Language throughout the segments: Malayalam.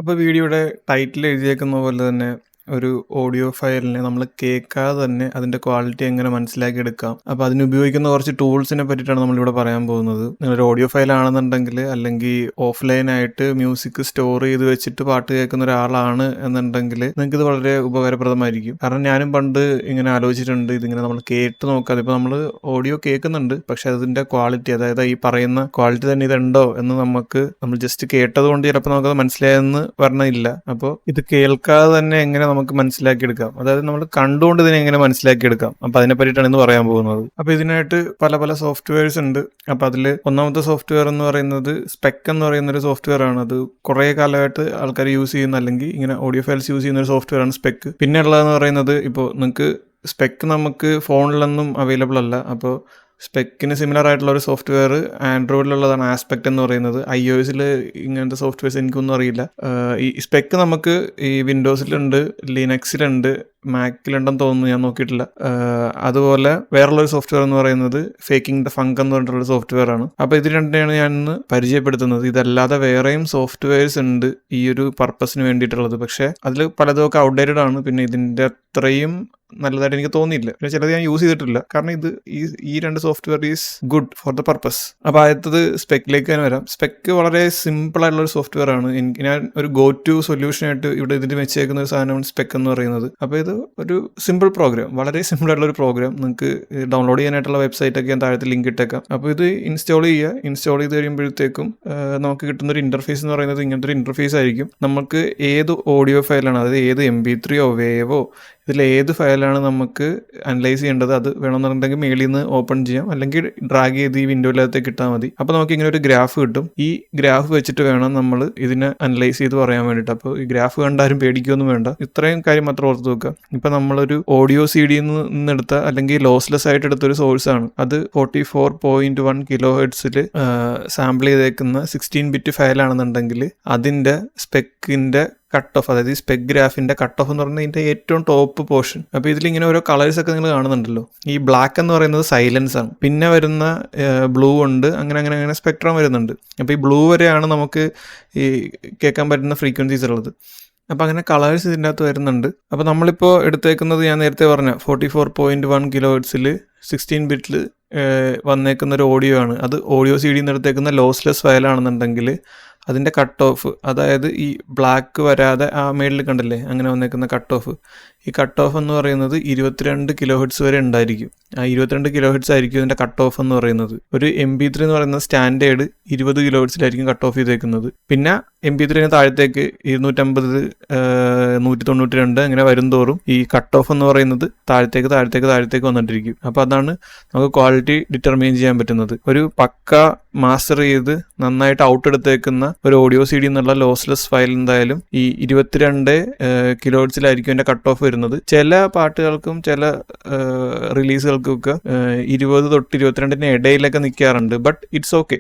അപ്പോൾ വീഡിയോയുടെ ടൈറ്റിൽ എഴുതിയേക്കുന്ന പോലെ തന്നെ ഒരു ഓഡിയോ ഫയലിനെ നമ്മൾ കേൾക്കാതെ തന്നെ അതിൻ്റെ ക്വാളിറ്റി എങ്ങനെ മനസ്സിലാക്കിയെടുക്കാം. അപ്പോൾ അതിനുപയോഗിക്കുന്ന കുറച്ച് ടൂൾസിനെ പറ്റിയിട്ടാണ് നമ്മളിവിടെ പറയാൻ പോകുന്നത്. നിങ്ങളൊരു ഓഡിയോ ഫയൽ ആണെന്നുണ്ടെങ്കിൽ, അല്ലെങ്കിൽ ഓഫ്ലൈനായിട്ട് മ്യൂസിക് സ്റ്റോർ ചെയ്ത് വെച്ചിട്ട് പാട്ട് കേൾക്കുന്ന ഒരാളാണ് എന്നുണ്ടെങ്കിൽ നിങ്ങൾക്കിത് വളരെ ഉപകാരപ്രദമായിരിക്കും. കാരണം ഞാനും പണ്ട് ഇങ്ങനെ ആലോചിച്ചിട്ടുണ്ട്, ഇതിങ്ങനെ നമ്മൾ കേട്ട് നോക്കാതെ. ഇപ്പോൾ നമ്മൾ ഓഡിയോ കേൾക്കുന്നുണ്ട്, പക്ഷെ അതിൻ്റെ ക്വാളിറ്റി, അതായത് ഈ പറയുന്ന ക്വാളിറ്റി തന്നെ ഇതുണ്ടോ എന്ന് നമ്മൾ ജസ്റ്റ് കേട്ടത് കൊണ്ട് ചിലപ്പോൾ നമുക്കത് മനസ്സിലായെന്ന് പറഞ്ഞില്ല. അപ്പോൾ ഇത് കേൾക്കാതെ തന്നെ എങ്ങനെ നമുക്ക് മനസ്സിലാക്കിയെടുക്കാം, അതായത് നമ്മൾ കണ്ടുകൊണ്ട് ഇതിനെ എങ്ങനെ മനസ്സിലാക്കിയെടുക്കാം, അപ്പൊ അതിനെ പറ്റിയിട്ടാണ് ഇന്ന് പറയാൻ പോകുന്നത്. അപ്പൊ ഇതിനായിട്ട് പല സോഫ്റ്റ്വെയർസ് ഉണ്ട്. അപ്പൊ അതിൽ ഒന്നാമത്തെ സോഫ്റ്റ്വെയർ എന്ന് പറയുന്നത് സ്പെക് എന്ന് പറയുന്ന ഒരു സോഫ്റ്റ്വെയർ ആണ്. അത് കുറെ കാലമായിട്ട് ആൾക്കാർ യൂസ് ചെയ്യുന്ന, അല്ലെങ്കിൽ ഇങ്ങനെ ഓഡിയോ ഫയൽസ് യൂസ് ചെയ്യുന്ന ഒരു സോഫ്റ്റ്വെയർ ആണ് സ്പെക്. പിന്നെ ഉള്ളതെന്ന് പറയുന്നത്, ഇപ്പോൾ നിങ്ങൾക്ക് സ്പെക് നമുക്ക് ഫോണിലൊന്നും അവൈലബിൾ അല്ല. അപ്പോൾ സ്പെക്കിന് സിമിലർ ആയിട്ടുള്ള ഒരു സോഫ്റ്റ്വെയർ ആൻഡ്രോയിഡിലുള്ളതാണ് ആസ്പെക്ട് എന്ന് പറയുന്നത്. iOS-ൽ ഇങ്ങനത്തെ സോഫ്റ്റ്വെയർസ് എനിക്കൊന്നും അറിയില്ല. ഈ സ്പെക്ക് നമുക്ക് ഈ വിൻഡോസിലുണ്ട്, ലിനക്സിലുണ്ട്, മാക്കിലുണ്ടെന്ന് തോന്നുന്നു, ഞാൻ നോക്കിയിട്ടില്ല. അതുപോലെ വേറുള്ളൊരു സോഫ്റ്റ്വെയർ എന്ന് പറയുന്നത് ഫേക്കിംഗ് ദ ഫങ്ക് എന്ന് പറഞ്ഞിട്ടുള്ള സോഫ്റ്റ്വെയർ ആണ്. അപ്പോൾ ഇത് രണ്ടിനെയാണ് ഞാൻ ഇന്ന് പരിചയപ്പെടുത്തുന്നത്. ഇതല്ലാതെ വേറെയും സോഫ്റ്റ്വെയർസ് ഉണ്ട് ഈ ഒരു പർപ്പസിന് വേണ്ടിയിട്ടുള്ളത്. പക്ഷേ അതിൽ പലതൊക്കെ ഔട്ട്ഡേറ്റഡ് ആണ്. പിന്നെ ഇതിൻ്റെ അത്രയും നല്ലതായിട്ട് എനിക്ക് തോന്നിയില്ല. പിന്നെ ചിലത് ഞാൻ യൂസ് ചെയ്തിട്ടില്ല. കാരണം ഈ രണ്ട് software is good for the purpose. അപ്പോൾ ആദ്യത്തത് സ്പെക്കിലേക്ക് തന്നെ വരാം. സ്പെക്ക് വളരെ സിമ്പിൾ ആയിട്ടുള്ള ഒരു സോഫ്റ്റ്വെയർ ആണ്. ഞാൻ ഒരു ഗോ ടു സൊല്യൂഷൻ ആയിട്ട് ഇവിടെ ഇതിന് വെച്ചേക്കുന്ന ഒരു സാധനമാണ് സ്പെക്ക് എന്ന് പറയുന്നത്. അപ്പോൾ ഇത് ഒരു സിമ്പിൾ പ്രോഗ്രാം, വളരെ സിമ്പിൾ ആയിട്ടുള്ള ഒരു പ്രോഗ്രാം. നിങ്ങൾക്ക് ഡൗൺലോഡ് ചെയ്യാനായിട്ടുള്ള വെബ്സൈറ്റ് ഒക്കെ ഞാൻ താഴത്തെ ലിങ്ക് ഇട്ടേക്കാം. അപ്പോൾ ഇത് ഇൻസ്റ്റാൾ ചെയ്യുക. ഇൻസ്റ്റാൾ ചെയ്ത് കഴിയുമ്പോഴത്തേക്കും നമുക്ക് കിട്ടുന്ന ഒരു ഇന്റർഫേസ് എന്ന് പറയുന്നത് ഇങ്ങനത്തെ ഒരു ഇന്റർഫേസ് ആയിരിക്കും. നമുക്ക് ഏത് ഓഡിയോ ഫയലാണ്, അതായത് ഏത് MP3 വേവോ ഇതിൽ ഏത് ഫയലാണ് നമുക്ക് അനലൈസ് ചെയ്യേണ്ടത്, അത് വേണമെന്നുണ്ടെങ്കിൽ മേളിൽ നിന്ന് ഓപ്പൺ ചെയ്യാം, അല്ലെങ്കിൽ ഡ്രാഗ് ചെയ്ത് ഈ വിൻഡോയിലകത്തേക്ക് ഇട്ടാൽ മതി. അപ്പോൾ നമുക്ക് ഇങ്ങനെ ഒരു ഗ്രാഫ് കിട്ടും. ഈ ഗ്രാഫ് വെച്ചിട്ട് വേണം നമ്മൾ ഇതിനെ അനലൈസ് ചെയ്ത് പറയാൻ വേണ്ടിയിട്ട്. അപ്പോൾ ഈ ഗ്രാഫ് കണ്ടാരും പേടിക്കൊന്നും വേണ്ട, ഇത്രയും കാര്യം മാത്രം ഓർത്ത് വെക്കുക. ഇപ്പം നമ്മളൊരു ഓഡിയോ CD നിന്നെടുത്ത, അല്ലെങ്കിൽ ലോസ്ലെസ് ആയിട്ട് എടുത്തൊരു സോഴ്സ് ആണ്. അത് 44.1 kHz സാമ്പിൾ ചെയ്തേക്കുന്ന 16-bit ഫയലാണെന്നുണ്ടെങ്കിൽ അതിൻ്റെ സ്പെക്കിൻ്റെ കട്ട് ഓഫ്, അതായത് ഈ സ്പെക് ഗ്രാഫിന്റെ കട്ട് ഓഫ് എന്ന് പറയുന്നത് ഇതിന്റെ ഏറ്റവും ടോപ്പ് പോർഷൻ. അപ്പോൾ ഇതിലിങ്ങനെ ഓരോ കളേഴ്സ് ഒക്കെ നിങ്ങൾ കാണുന്നുണ്ടല്ലോ. ഈ ബ്ലാക്ക് എന്ന് പറയുന്നത് സൈലൻസ് ആണ്. പിന്നെ വരുന്ന ബ്ലൂ ഉണ്ട്, അങ്ങനെ സ്പെക്ട്രം വരുന്നുണ്ട്. അപ്പോൾ ഈ ബ്ലൂ വരെയാണ് നമുക്ക് ഈ കേൾക്കാൻ പറ്റുന്ന ഫ്രീക്വൻസീസ് ഉള്ളത്. അപ്പോൾ അങ്ങനെ കളേഴ്സ് ഇതിൻ്റെ അകത്ത് വരുന്നുണ്ട്. അപ്പോൾ നമ്മളിപ്പോൾ എടുത്തേക്കുന്നത് ഞാൻ നേരത്തെ പറഞ്ഞ 44.1 kHz 16-bit വന്നേക്കുന്ന ഒരു ഓഡിയോ ആണ്. അത് ഓഡിയോ CD എടുത്തേക്കുന്ന ലോസ്ലെസ് ഫയലാണെന്നുണ്ടെങ്കിൽ അതിൻ്റെ കട്ട് ഓഫ്, അതായത് ഈ ബ്ലാക്ക് വരാതെ ആ മേളിൽ കണ്ടില്ലേ അങ്ങനെ വന്നേക്കുന്ന കട്ട് ഓഫ്, ഈ കട്ട് ഓഫ് എന്ന് പറയുന്നത് 22 kHz വരെ ഉണ്ടായിരിക്കും. ആ 22 kHz ആയിരിക്കും ഇതിൻ്റെ കട്ട് ഓഫ് എന്ന് പറയുന്നത്. ഒരു MP3 എന്ന് പറയുന്ന സ്റ്റാൻഡേർഡ് 20 kHz കട്ട് ഓഫ് ചെയ്തേക്കുന്നത്. പിന്നെ MP3 താഴത്തേക്ക് 250, 192 അങ്ങനെ വരും തോറും ഈ കട്ട് ഓഫ് എന്ന് പറയുന്നത് താഴത്തേക്ക് വന്നിട്ടിരിക്കും. അപ്പോൾ അതാണ് നമുക്ക് ക്വാളിറ്റി ഡിറ്റർമൈൻ ചെയ്യാൻ പറ്റുന്നത്. ഒരു പക്ക മാസ്റ്റർ ചെയ്ത് നന്നായിട്ട് ഔട്ട് എടുത്തേക്കുന്ന ഒരു ഓഡിയോ CD എന്നുള്ള ലോസ്ലെസ് ഫയൽ എന്തായാലും ഈ 22 kHz അതിൻ്റെ കട്ട് ഓഫ് വരുന്നത്. ചില പാട്ടുകൾക്കും ചില റിലീസുകൾക്കും ഒക്കെ 20 തൊട്ട് 22 ഇടയിലൊക്കെ നിൽക്കാറുണ്ട്. But it's okay.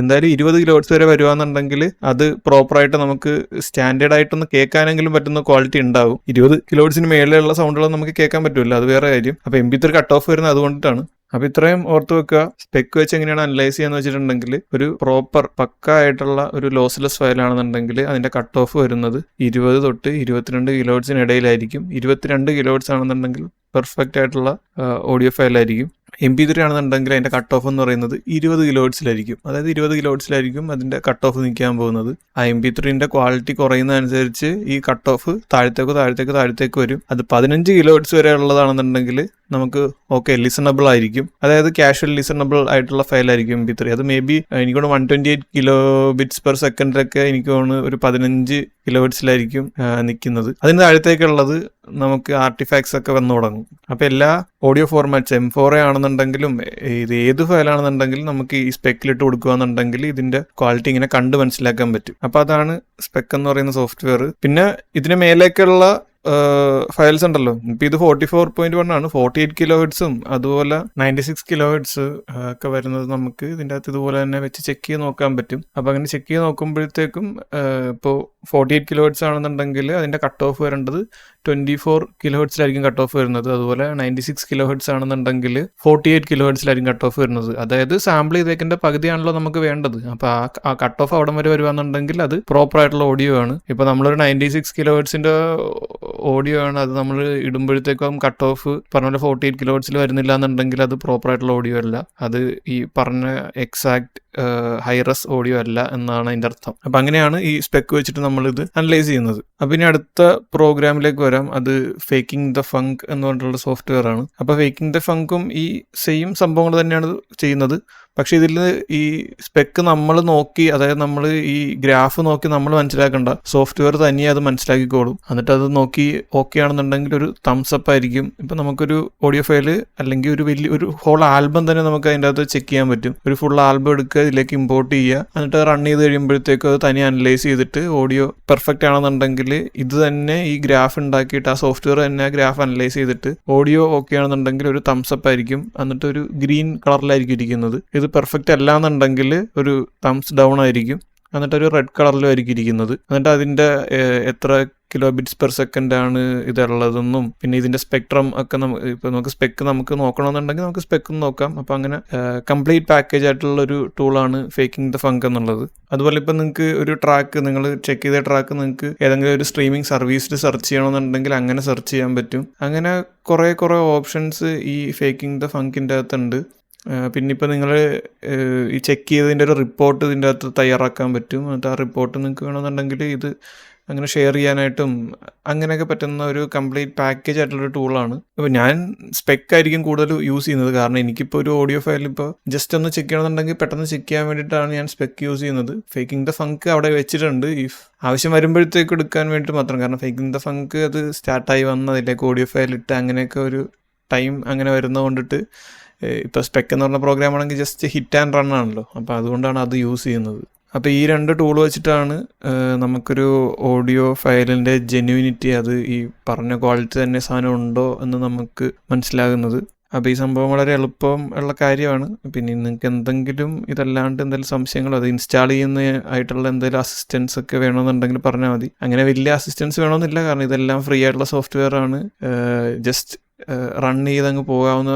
എന്തായാലും 20 kHz വരെ വരുവാന്നുണ്ടെങ്കിൽ അത് പ്രോപ്പറായിട്ട് നമുക്ക് സ്റ്റാൻഡേർഡ് ആയിട്ടൊന്ന് കേൾക്കാനെങ്കിലും പറ്റുന്ന ക്വാളിറ്റി ഉണ്ടാവും. 20 kHz മേലെയുള്ള സൗണ്ടുകൾ നമുക്ക് കേൾക്കാൻ പറ്റില്ല, അത് വേറെ കാര്യം. അപ്പോൾ MP3 കട്ട് ഓഫ് വരുന്നത് അതുകൊണ്ടിട്ടാണ്. അപ്പോൾ ഇത്രയും ഓർത്ത് വെക്കുക. സ്പെക്ക് വെച്ച് എങ്ങനെയാണ് അനലൈസ് ചെയ്യാന്ന് വെച്ചിട്ടുണ്ടെങ്കിൽ, ഒരു പ്രോപ്പർ പക്ക ആയിട്ടുള്ള ഒരു ലോസ്ലെസ് ഫയലാണെന്നുണ്ടെങ്കിൽ അതിന്റെ കട്ട് ഓഫ് വരുന്നത് 20 തൊട്ട് 22 kHz ഇടയിലായിരിക്കും. 22 kHz ആണെന്നുണ്ടെങ്കിൽ പെർഫെക്റ്റ് ആയിട്ടുള്ള ഓഡിയോ ഫയലായിരിക്കും. MP3 ആണെന്നുണ്ടെങ്കിൽ അതിന്റെ കട്ട് ഓഫ് എന്ന് പറയുന്നത് 20 kHz അതായത് 20 kHz അതിന്റെ കട്ട് ഓഫ് നിൽക്കാൻ പോകുന്നത്. ആ MP3ന്റെ ക്വാളിറ്റി കുറയുന്നതനുസരിച്ച് ഈ കട്ട് ഓഫ് താഴത്തേക്ക് വരും. അത് 15 kHz വരെ ഉള്ളതാണെന്നുണ്ടെങ്കിൽ നമുക്ക് ഓക്കെ ലിസണബിൾ ആയിരിക്കും, അതായത് കാഷ്വൽ ലിസണബിൾ ആയിട്ടുള്ള ഫയലായിരിക്കും MP3. അത് മേ ബി എനിക്കോട് 128 kbps എനിക്ക് തോന്നുന്നു ഒരു 15 kHz നിൽക്കുന്നത്. അതിന് താഴത്തേക്കുള്ളത് നമുക്ക് ആർട്ടിഫാക്ട്സ് ഒക്കെ വന്നു തുടങ്ങും. അപ്പോൾ എല്ലാ ഓഡിയോ ഫോർമാറ്റ്സ് M4A ആണെന്നുണ്ടെങ്കിലും ഇത് ഏത് ഫയലാണെന്നുണ്ടെങ്കിലും നമുക്ക് ഈ സ്പെക്കിലിട്ട് കൊടുക്കുകയെന്നുണ്ടെങ്കിൽ ഇതിന്റെ ക്വാളിറ്റി ഇങ്ങനെ കണ്ട് മനസ്സിലാക്കാൻ പറ്റും. അപ്പോൾ അതാണ് സ്പെക്ക് എന്ന് പറയുന്ന സോഫ്റ്റ്വെയർ. പിന്നെ ഇതിന് മേലേക്കുള്ള ഫയൽസ് ഉണ്ടല്ലോ. ഇപ്പം ഇത് 44.1 ആണ്. 48 കിലോ ഹെഡ്സും അതുപോലെ 96 കിലോ ഹെഡ്സ് ഒക്കെ വരുന്നത് നമുക്ക് ഇതിൻ്റെ അകത്ത് ഇതുപോലെ തന്നെ വെച്ച് ചെക്ക് ചെയ്ത് നോക്കാൻ പറ്റും. അപ്പോൾ അങ്ങനെ ചെക്ക് ചെയ്ത് നോക്കുമ്പോഴത്തേക്കും ഇപ്പോൾ 48 കിലോ ഹെഡ്സ് ആണെന്നുണ്ടെങ്കിൽ അതിൻ്റെ കട്ട് ഓഫ് വരേണ്ടത് 24 കിലോ ഹെഡ്സിലായിരിക്കും കട്ട് ഓഫ് വരുന്നത്. അതുപോലെ 96 കിലോ ഹെഡ്സ് ആണെന്നുണ്ടെങ്കിൽ 48 കിലോ ഹെഡ്സിലായിരിക്കും കട്ട് ഓഫ് വരുന്നത്. അതായത് സാമ്പിൾ ചെയ്തേക്കിൻ്റെ പകുതിയാണല്ലോ നമുക്ക് വേണ്ടത്. അപ്പോൾ ആ കട്ട് ഓഫ് അവിടം വരെ വരുവാന്നുണ്ടെങ്കിൽ അത് പ്രോപ്പർ ആയിട്ടുള്ള ഓഡിയോ ആണ്. ഇപ്പോൾ നമ്മളൊരു 96 കിലോ ഹെഡ്സിൻ്റെ ഓഡിയോ ആണ്, അത് നമ്മൾ ഇടുമ്പോഴത്തേക്കും കട്ട് ഓഫ് പറഞ്ഞ പോലെ 48 കിലോ ഹെഡ്സിൽ വരുന്നില്ല എന്നുണ്ടെങ്കിൽ അത് പ്രോപ്പർ ആയിട്ടുള്ള ഓഡിയോ അല്ല, അത് ഈ പറഞ്ഞ എക്സാക്ട് ഹൈറസ് ഓഡിയോ അല്ല എന്നാണ് അതിൻ്റെ അർത്ഥം. അപ്പം അങ്ങനെയാണ് ഈ സ്പെക്ക് വെച്ചിട്ട് നമ്മളിത് അനലൈസ് ചെയ്യുന്നത്. അപ്പം ഇനി അടുത്ത പ്രോഗ്രാമിലേക്ക് വരാം. അത് ഫേക്കിംഗ് ദ ഫങ്ക് എന്ന് പറഞ്ഞിട്ടുള്ള സോഫ്റ്റ്വെയർ ആണ്. അപ്പോൾ ഫേക്കിംഗ് ദ ഫങ്കും ഈ സെയിം സംഭവങ്ങൾ തന്നെയാണ് ചെയ്യുന്നത്. പക്ഷെ ഇതിൽ ഈ സ്പെക്ക് നമ്മൾ നോക്കി, അതായത് നമ്മൾ ഈ ഗ്രാഫ് നോക്കി നമ്മൾ മനസ്സിലാക്കണ്ട, സോഫ്റ്റ്വെയർ തനിയെ അത് മനസ്സിലാക്കിക്കോളും. എന്നിട്ട് അത് നോക്കി ഓക്കെ ആണെന്നുണ്ടെങ്കിൽ ഒരു തംസ് അപ്പ് ആയിരിക്കും. ഇപ്പം നമുക്കൊരു ഓഡിയോ ഫയല് അല്ലെങ്കിൽ ഒരു ഹോൾ ആൽബം തന്നെ നമുക്ക് അതിൻ്റെ അകത്ത് ചെക്ക് ചെയ്യാൻ പറ്റും. ഒരു ഫുൾ ആൽബം എടുക്കുക, ഇതിലേക്ക് ഇമ്പോർട്ട് ചെയ്യുക, എന്നിട്ട് റൺ ചെയ്ത് കഴിയുമ്പോഴത്തേക്കും അത് തനിയെ അനലൈസ് ചെയ്തിട്ട് ഓഡിയോ പെർഫെക്റ്റ് ആണെന്നുണ്ടെങ്കിൽ ഇത് തന്നെ ഈ ഗ്രാഫ് ഉണ്ടാക്കിയിട്ട് ആ സോഫ്റ്റ്വെയർ തന്നെ ഗ്രാഫ് അനലൈസ് ചെയ്തിട്ട് ഓഡിയോ ഓക്കെ ആണെന്നുണ്ടെങ്കിൽ ഒരു തംസ് അപ്പ് ആയിരിക്കും, എന്നിട്ട് ഒരു ഗ്രീൻ കളറിലായിരിക്കും ഇരിക്കുന്നത്. ഇത് പെർഫെക്റ്റ് അല്ല എന്നുണ്ടെങ്കിൽ ഒരു തംസ് ഡൗൺ ആയിരിക്കും, എന്നിട്ട് ഒരു റെഡ് കളറിലും ആയിരിക്കും ഇരിക്കുന്നത്. എന്നിട്ട് അതിൻ്റെ എത്ര കിലോ ബിറ്റ്സ് പെർ സെക്കൻഡ് ആണ് ഇതുള്ളതെന്നും പിന്നെ ഇതിൻ്റെ സ്പെക്ട്രം ഒക്കെ ഇപ്പോൾ നമുക്ക് സ്പെക്ക് നമുക്ക് നോക്കണമെന്നുണ്ടെങ്കിൽ നമുക്ക് സ്പെക്ക് നോക്കാം. അപ്പോൾ അങ്ങനെ കംപ്ലീറ്റ് പാക്കേജ് ആയിട്ടുള്ളൊരു ടൂളാണ് ഫേക്കിംഗ് ദ ഫങ്ക് എന്നുള്ളത്. അതുപോലെ ഇപ്പം നിങ്ങൾക്ക് ഒരു ട്രാക്ക്, നിങ്ങൾ ചെക്ക് ചെയ്ത ട്രാക്ക് നിങ്ങൾക്ക് ഏതെങ്കിലും ഒരു സ്ട്രീമിംഗ് സർവീസിൽ സെർച്ച് ചെയ്യണമെന്നുണ്ടെങ്കിൽ അങ്ങനെ സെർച്ച് ചെയ്യാൻ പറ്റും. അങ്ങനെ കുറേ ഓപ്ഷൻസ് ഈ ഫേക്കിംഗ് ദ ഫങ്കിൻ്റെ അകത്തുണ്ട്. പിന്നെ ഇപ്പോൾ നിങ്ങൾ ഈ ചെക്ക് ചെയ്തതിൻ്റെ ഒരു റിപ്പോർട്ട് ഇതിൻ്റെ അകത്ത് തയ്യാറാക്കാൻ പറ്റും. എന്നിട്ട് ആ റിപ്പോർട്ട് നിങ്ങൾക്ക് വേണമെന്നുണ്ടെങ്കിൽ ഇത് അങ്ങനെ ഷെയർ ചെയ്യാനായിട്ടും അങ്ങനെയൊക്കെ പറ്റുന്ന ഒരു കംപ്ലീറ്റ് പാക്കേജ് ആയിട്ടുള്ളൊരു ടൂളാണ്. അപ്പോൾ ഞാൻ സ്പെക്കായിരിക്കും കൂടുതൽ യൂസ് ചെയ്യുന്നത്. കാരണം എനിക്കിപ്പോൾ ഒരു ഓഡിയോ ഫയൽ ഇപ്പോൾ ജസ്റ്റ് ഒന്ന് ചെക്ക് ചെയ്യണമെന്നുണ്ടെങ്കിൽ പെട്ടെന്ന് ചെക്ക് ചെയ്യാൻ വേണ്ടിയിട്ടാണ് ഞാൻ സ്പെക്ക് യൂസ് ചെയ്യുന്നത്. ഫേക്കിംഗ് ദ ഫങ്ക് അവിടെ വെച്ചിട്ടുണ്ട് ഇഫ് ആവശ്യം വരുമ്പോഴത്തേക്ക് എടുക്കാൻ വേണ്ടിയിട്ട് മാത്രം. കാരണം ഫേക്കിംഗ് ദ ഫങ്ക് അത് സ്റ്റാർട്ടായി വന്ന് അതിലേക്ക് ഓഡിയോ ഫയൽ ഇട്ട് അങ്ങനെയൊക്കെ ഒരു ടൈം അങ്ങനെ വരുന്നത് കൊണ്ടിട്ട് ഇപ്പോൾ സ്പെക്ക് എന്ന് പറഞ്ഞ പ്രോഗ്രാം ആണെങ്കിൽ ജസ്റ്റ് ഹിറ്റ് ആൻഡ് റൺ ആണല്ലോ, അപ്പോൾ അതുകൊണ്ടാണ് അത് യൂസ് ചെയ്യുന്നത്. അപ്പോൾ ഈ 2 ടൂൾ വെച്ചിട്ടാണ് നമുക്കൊരു ഓഡിയോ ഫയലിൻ്റെ ജെന്യൂനിറ്റി, അത് ഈ പറഞ്ഞ ക്വാളിറ്റി തന്നെ സാധനം ഉണ്ടോ എന്ന് നമുക്ക് മനസ്സിലാകുന്നത്. അപ്പോൾ ഈ സംഭവം വളരെ എളുപ്പം ഉള്ള കാര്യമാണ്. പിന്നെ നിങ്ങൾക്ക് എന്തെങ്കിലും ഇതല്ലാണ്ട് എന്തെങ്കിലും സംശയങ്ങളോ അത് ഇൻസ്റ്റാൾ ചെയ്യുന്ന ആയിട്ടുള്ള എന്തെങ്കിലും അസിസ്റ്റൻസ് ഒക്കെ വേണമെന്നുണ്ടെങ്കിൽ പറഞ്ഞാൽ മതി. അങ്ങനെ വലിയ അസിസ്റ്റൻസ് വേണമെന്നില്ല, കാരണം ഇതെല്ലാം ഫ്രീ ആയിട്ടുള്ള സോഫ്റ്റ്വെയർ ആണ്. ജസ്റ്റ് റൺ ചെയ്തങ്ങ് പോകാവുന്ന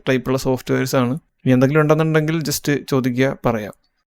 ടൈപ്പുള്ള സോഫ്റ്റ്വെയർസ് ആണ്. ഇനി എന്തെങ്കിലും ഉണ്ടെന്നുണ്ടെങ്കിൽ ജസ്റ്റ് ചോദിക്കുക, പറയാം.